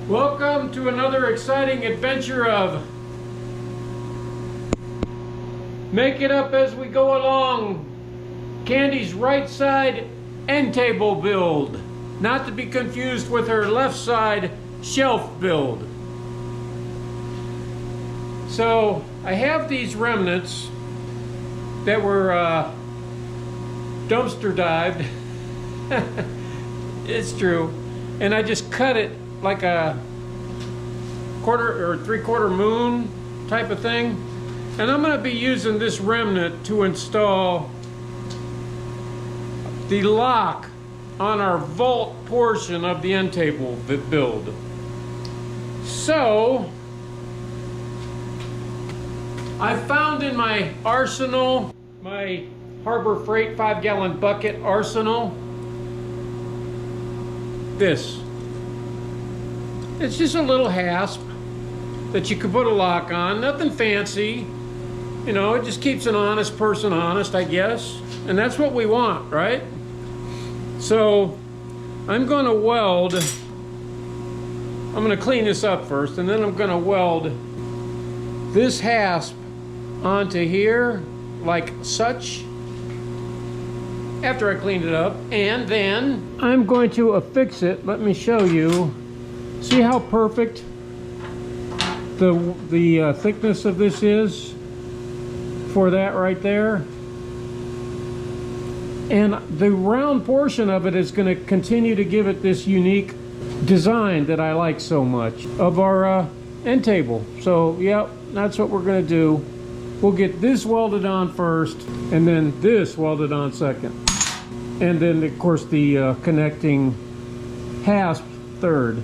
Welcome to another exciting adventure of Make It Up As We Go Along. Candy's right side end table build, not to be confused with her left side shelf build. So I have these remnants that were dumpster dived. It's true. And I just cut it like a quarter or three-quarter moon type of thing. And I'm going to be using this remnant to install the lock on our vault portion of the end table build. So I found in my arsenal, my Harbor Freight 5-gallon bucket arsenal, this. It's just a little hasp that you could put a lock on, nothing fancy. You know, it just keeps an honest person honest, I guess. And that's what we want, right? So I'm going to weld, I'm going to clean this up first, and then I'm going to weld this hasp onto here like such after I cleaned it up. And then I'm going to affix it. Let me show you. See how perfect the thickness of this is for that right there? And the round portion of it is going to continue to give it this unique design that I like so much of our end table. So yep, that's what we're going to do. We'll get this welded on first, and then this welded on second. And then of course the connecting hasp third.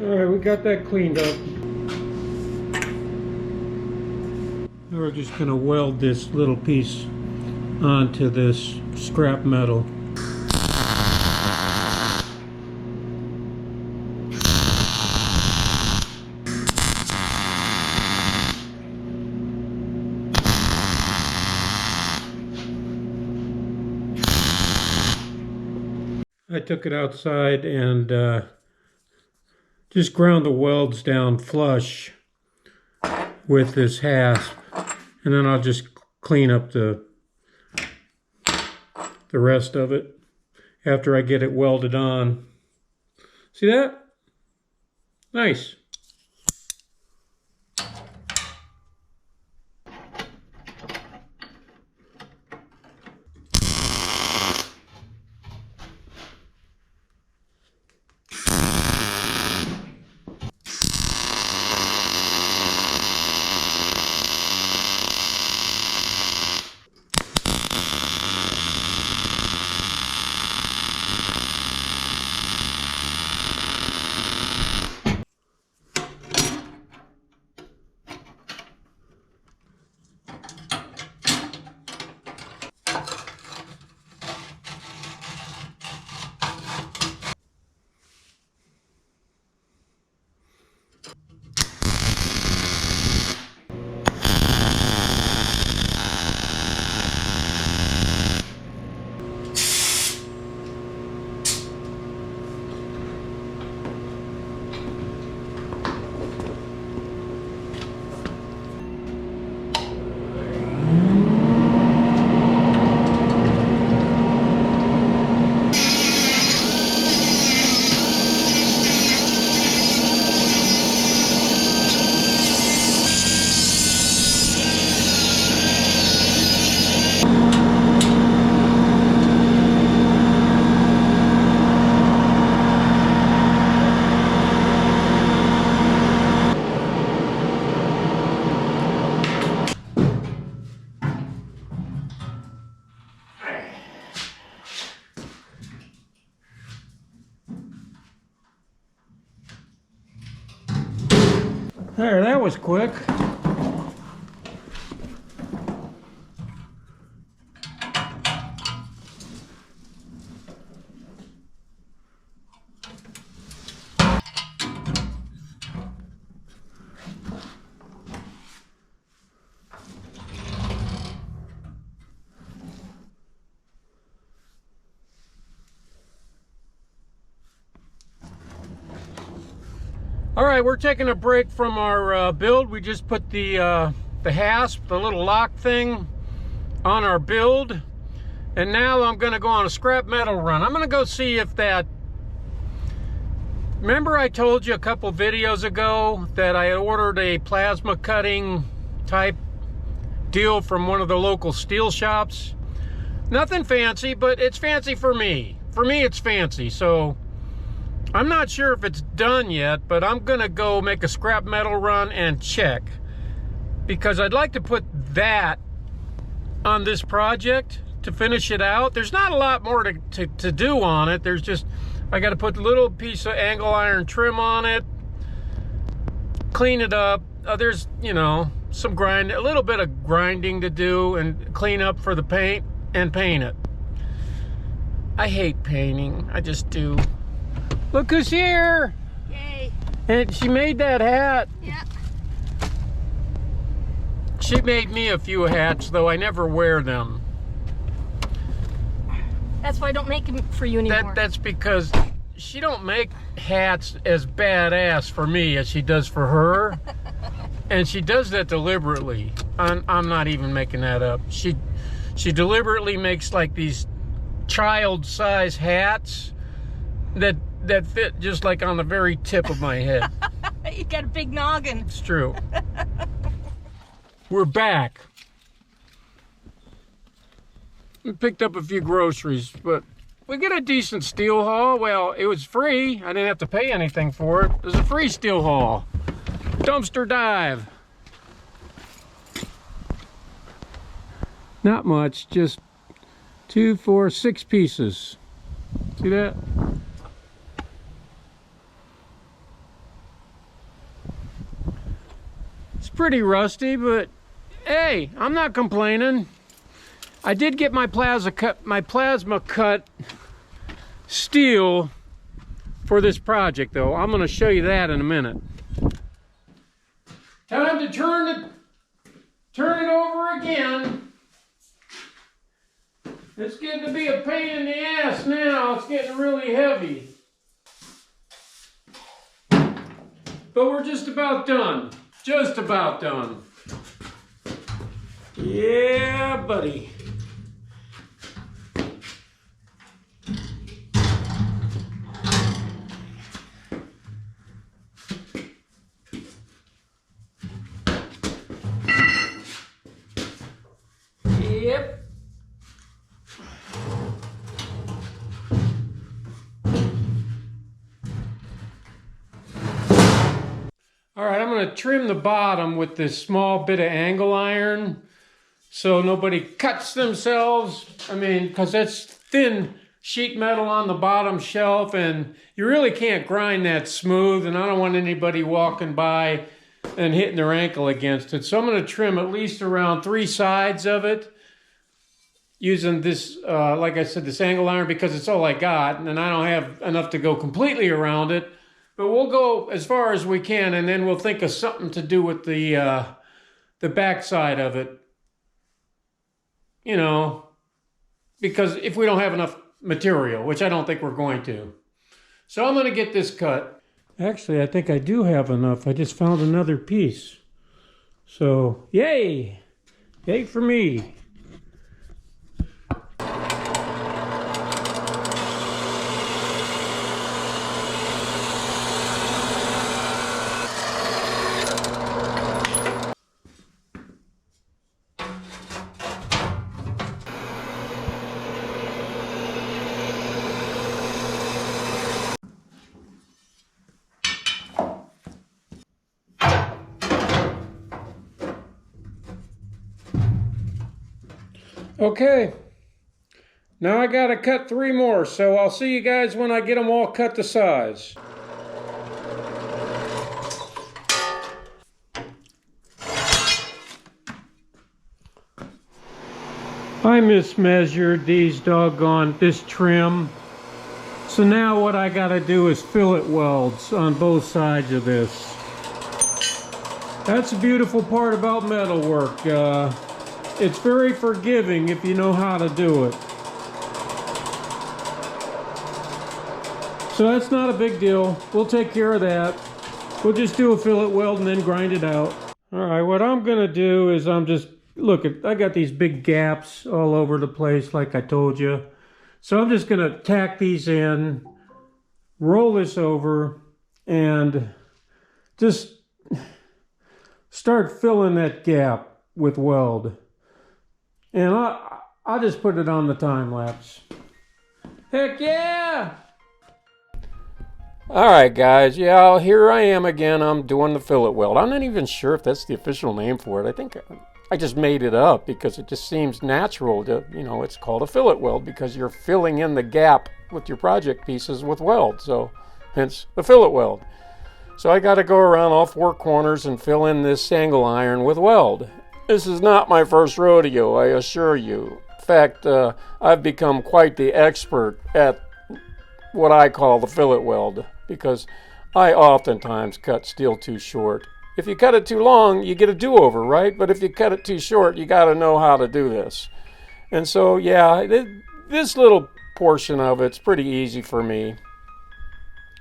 Alright, we got that cleaned up. We're just going to weld this little piece onto this scrap metal. I took it outside and just ground the welds down flush with this hasp, and then I'll just clean up the rest of it after I get it welded on. See that? Nice. There, that was quick. All right, we're taking a break from our build. We just put the hasp, the little lock thing, on our build. And now I'm gonna go on a scrap metal run. I'm gonna go see if that, remember I told you a couple videos ago that I ordered a plasma cutting type deal from one of the local steel shops? Nothing fancy, but it's fancy for me. For me, it's fancy. So I'm not sure if it's done yet, but I'm gonna go make a scrap metal run and check, because I'd like to put that on this project to finish it out. There's not a lot more to do on it. There's just, I got to put a little piece of angle iron trim on it, clean it up. There's, you know, some a little bit of grinding to do, and clean up for the paint and paint it. I hate painting, I just do. Look who's here! Yay! And she made that hat. Yeah. She made me a few hats, though I never wear them. That's why I don't make them for you anymore. That's because she don't make hats as badass for me as she does for her. And she does that deliberately. I'm not even making that up. She deliberately makes like these child-size hats that fit just like on the very tip of my head. You got a big noggin. It's true. We're back. We picked up a few groceries, but we get a decent steel haul. Well, it was free. I didn't have to pay anything for it. It was a free steel haul. Dumpster dive. Not much, just 2, 4, 6 pieces. See that? It's pretty rusty, but hey, I'm not complaining. I did get my plasma cut steel for this project, though. I'm going to show you that in a minute. Time to turn it over again. It's getting to be a pain in the ass now. It's getting really heavy. But we're just about done. Just about done. Yeah, buddy. Yep. All right, I'm going to trim the bottom with this small bit of angle iron so nobody cuts themselves. I mean, because that's thin sheet metal on the bottom shelf, and you really can't grind that smooth, and I don't want anybody walking by and hitting their ankle against it. So I'm going to trim at least around 3 sides of it using this, like I said, this angle iron, because it's all I got, and I don't have enough to go completely around it. But we'll go as far as we can, and then we'll think of something to do with the back side of it. You know, because if we don't have enough material, which I don't think we're going to. So I'm going to get this cut. Actually, I think I do have enough. I just found another piece. So, yay! Yay for me. Okay, now I gotta cut 3 more, so I'll see you guys when I get them all cut to size. I mismeasured this trim. So now what I gotta do is fillet welds on both sides of this. That's a beautiful part about metalwork. It's very forgiving if you know how to do it. So that's not a big deal. We'll take care of that. We'll just do a fillet weld and then grind it out. All right, what I'm gonna do is look, I got these big gaps all over the place like I told you. So I'm just gonna tack these in, roll this over, and just start filling that gap with weld. And I'll just put it on the time lapse. Heck yeah! All right, guys. Yeah, here I am again. I'm doing the fillet weld. I'm not even sure if that's the official name for it. I think I just made it up because it just seems natural to, it's called a fillet weld because you're filling in the gap with your project pieces with weld. So, hence the fillet weld. So I got to go around all four corners and fill in this angle iron with weld. This is not my first rodeo, I assure you. In fact, I've become quite the expert at what I call the fillet weld because I oftentimes cut steel too short. If you cut it too long, you get a do-over, right? But if you cut it too short, you got to know how to do this. And so, yeah, this little portion of it's pretty easy for me.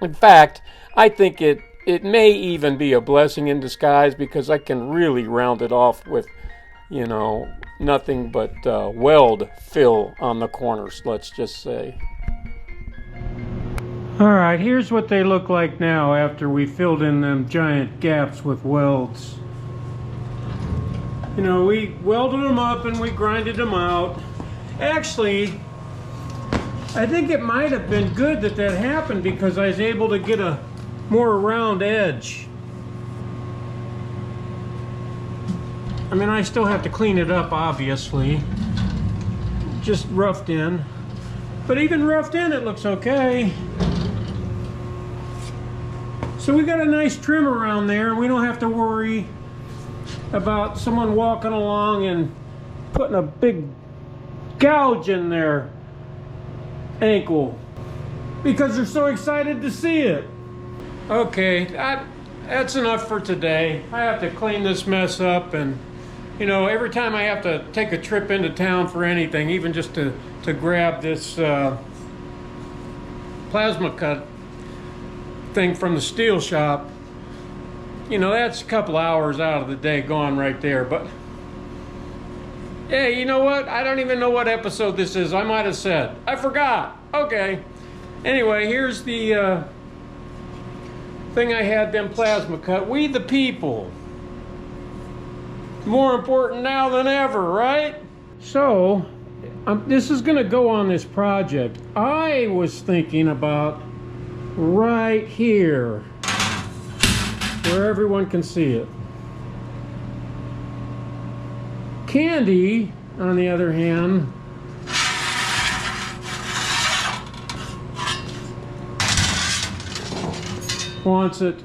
In fact, I think it may even be a blessing in disguise because I can really round it off with, nothing but weld fill on the corners, let's just say. All right, here's what they look like now after we filled in them giant gaps with welds. We welded them up and we grinded them out. Actually, I think it might have been good that happened because I was able to get a more round edge. I mean, I still have to clean it up, obviously. Just roughed in. But even roughed in, it looks okay. So we got a nice trim around there. We don't have to worry about someone walking along and putting a big gouge in their ankle because they're so excited to see it. Okay, that's enough for today. I have to clean this mess up, and every time I have to take a trip into town for anything, even just to grab this plasma cut thing from the steel shop, that's a couple hours out of the day gone right there. But hey, you know what? I don't even know what episode this is. I might have said. I forgot. Okay. Anyway, here's the thing I had them plasma cut. We the people. More important now than ever, right? So, this is going to go on this project. I was thinking about right here, where everyone can see it. Candy, on the other hand, wants it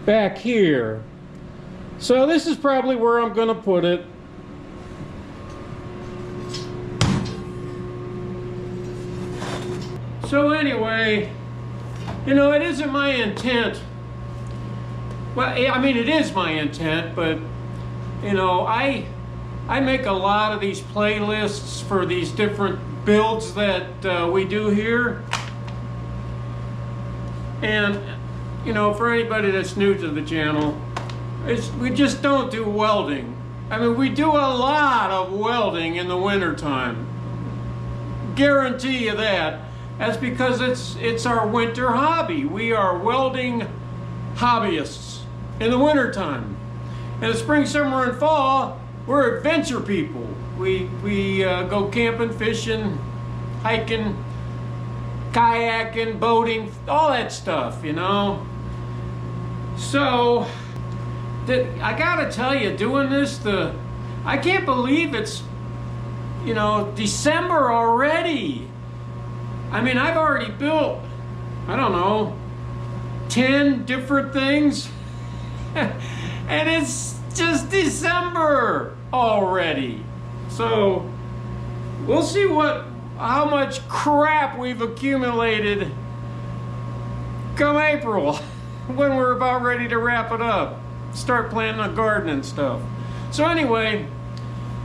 back here. So this is probably where I'm going to put it. So anyway, it isn't my intent. Well, I mean, it is my intent, but, I make a lot of these playlists for these different builds that we do here. And, for anybody that's new to the channel, we just don't do welding. I mean, we do a lot of welding in the wintertime. Guarantee you that. That's because it's our winter hobby. We are welding hobbyists in the wintertime. In the spring, summer, and fall, we're adventure people. We go camping, fishing, hiking, kayaking, boating, all that stuff, So, I gotta tell you, doing this, I can't believe it's, December already. I mean, I've already built, I don't know, 10 different things. And it's just December already. So, we'll see how much crap we've accumulated come April when we're about ready to wrap it up. Start planting a garden and stuff. So anyway,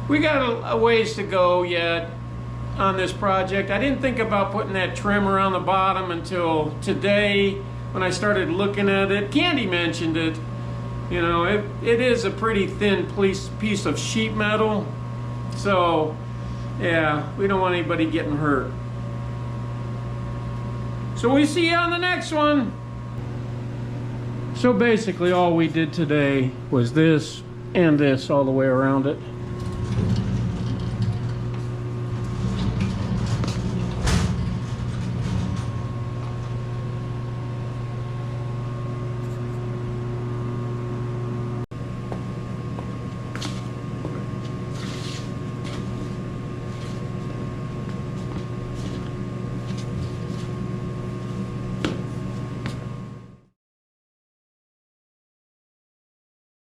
we got a ways to go yet. on this project. I didn't think about putting that trimmer on the bottom until today when I started looking at it. Candy mentioned it. You know, it is a pretty thin piece of sheet metal. So, yeah, we don't want anybody getting hurt. So we see you on the next one. So basically all we did today was this and this all the way around it.